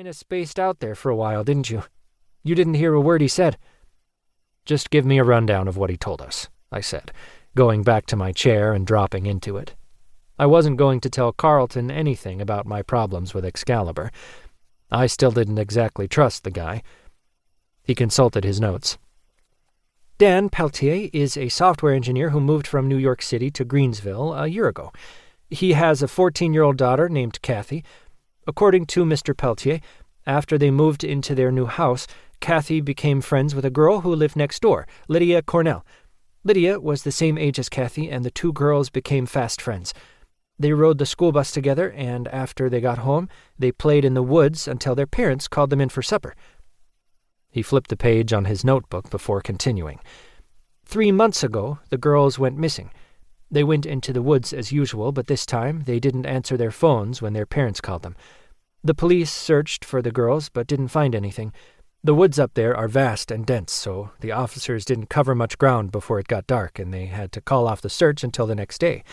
Kinda spaced out there for a while, didn't you? You didn't hear a word he said." "Just give me a rundown of what he told us," I said, going back to my chair and dropping into it. I wasn't going to tell Carlton anything about my problems with Excalibur. I still didn't exactly trust the guy. He consulted his notes. "Dan Peltier is a software engineer who moved from New York City to Greensville a year ago. He has a 14-year-old daughter named Kathy. According to Mr. Peltier, after they moved into their new house, Kathy became friends with a girl who lived next door, Lydia Cornell. Lydia was the same age as Kathy, and the two girls became fast friends. They rode the school bus together, and after they got home, they played in the woods until their parents called them in for supper." He flipped the page on his notebook before continuing. 3 months ago, the girls went missing. They went into the woods as usual, but this time they didn't answer their phones when their parents called them. The police searched for the girls, but didn't find anything. The woods up there are vast and dense, so the officers didn't cover much ground before it got dark, and they had to call off the search until the next day.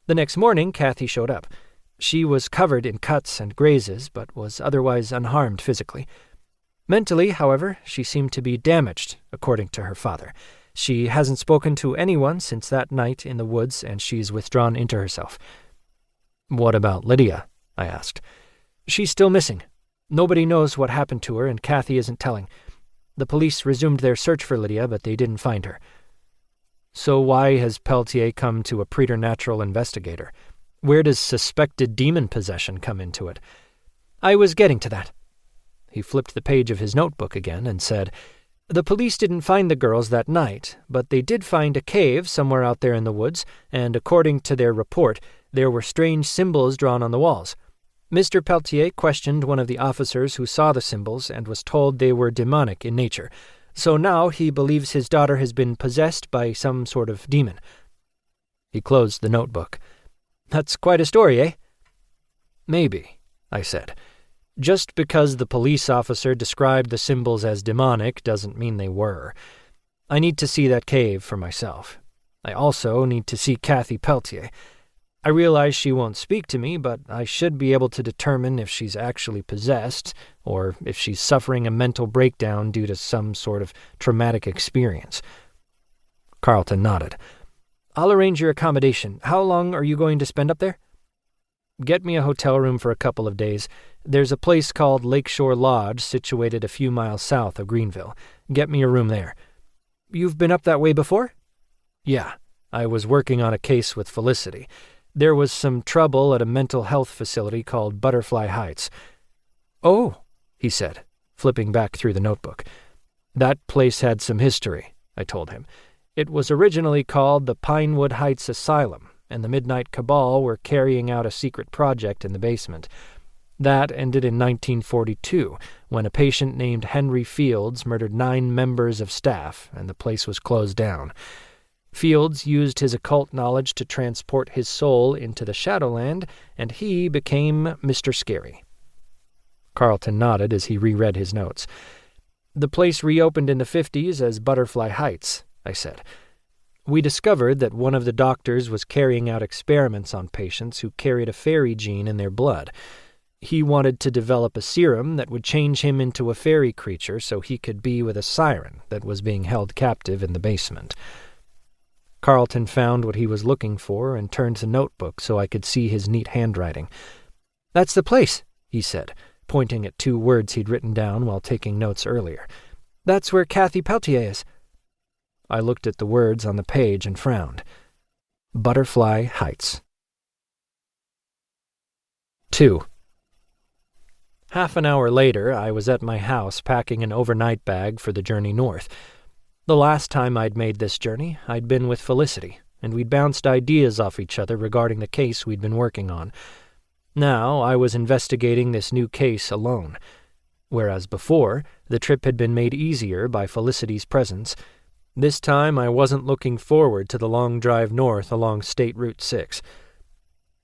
The next morning, Kathy showed up. She was covered in cuts and grazes, but was otherwise unharmed physically. Mentally, however, she seemed to be damaged, according to her father. She hasn't spoken to anyone since that night in the woods, and she's withdrawn into herself. "What about Lydia?" I asked. "She's still missing. Nobody knows what happened to her, and Kathy isn't telling. The police resumed their search for Lydia, but they didn't find her." "So why has Peltier come to a preternatural investigator? Where does suspected demon possession come into it?" "I was getting to that." He flipped the page of his notebook again and said, "The police didn't find the girls that night, but they did find a cave somewhere out there in the woods, and according to their report, there were strange symbols drawn on the walls. Mr. Peltier questioned one of the officers who saw the symbols and was told they were demonic in nature. So now he believes his daughter has been possessed by some sort of demon." He closed the notebook. "That's quite a story, eh?" "Maybe," I said. "Just because the police officer described the symbols as demonic doesn't mean they were. I need to see that cave for myself. I also need to see Kathy Peltier. I realize she won't speak to me, but I should be able to determine if she's actually possessed or if she's suffering a mental breakdown due to some sort of traumatic experience." Carlton nodded. "I'll arrange your accommodation. How long are you going to spend up there?" "Get me a hotel room for a couple of days. There's a place called Lakeshore Lodge situated a few miles south of Greenville. Get me a room there." "You've been up that way before?" "Yeah. I was working on a case with Felicity. There was some trouble at a mental health facility called Butterfly Heights." "Oh," he said, flipping back through the notebook. "That place had some history," I told him. "It was originally called the Pinewood Heights Asylum, and the Midnight Cabal were carrying out a secret project in the basement. That ended in 1942, when a patient named Henry Fields murdered 9 members of staff, and the place was closed down. Fields used his occult knowledge to transport his soul into the Shadowland, and he became Mr. Scary." Carlton nodded as he reread his notes. "The place reopened in the 50s as Butterfly Heights," I said. "We discovered that one of the doctors was carrying out experiments on patients who carried a Faerie gene in their blood. He wanted to develop a serum that would change him into a fairy creature so he could be with a siren that was being held captive in the basement." Carlton found what he was looking for and turned the notebook so I could see his neat handwriting. "That's the place," he said, pointing at 2 words he'd written down while taking notes earlier. "That's where Kathy Peltier is." I looked at the words on the page and frowned. Butterfly Heights. 2. Half an hour later, I was at my house packing an overnight bag for the journey north. The last time I'd made this journey, I'd been with Felicity, and we'd bounced ideas off each other regarding the case we'd been working on. Now I was investigating this new case alone. Whereas before, the trip had been made easier by Felicity's presence, this time I wasn't looking forward to the long drive north along State Route 6.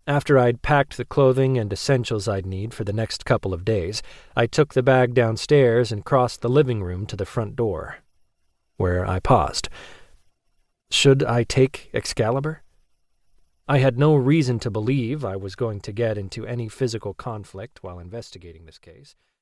After I'd packed the clothing and essentials I'd need for the next couple of days, I took the bag downstairs and crossed the living room to the front door, where I paused. Should I take Excalibur? I had no reason to believe I was going to get into any physical conflict while investigating this case.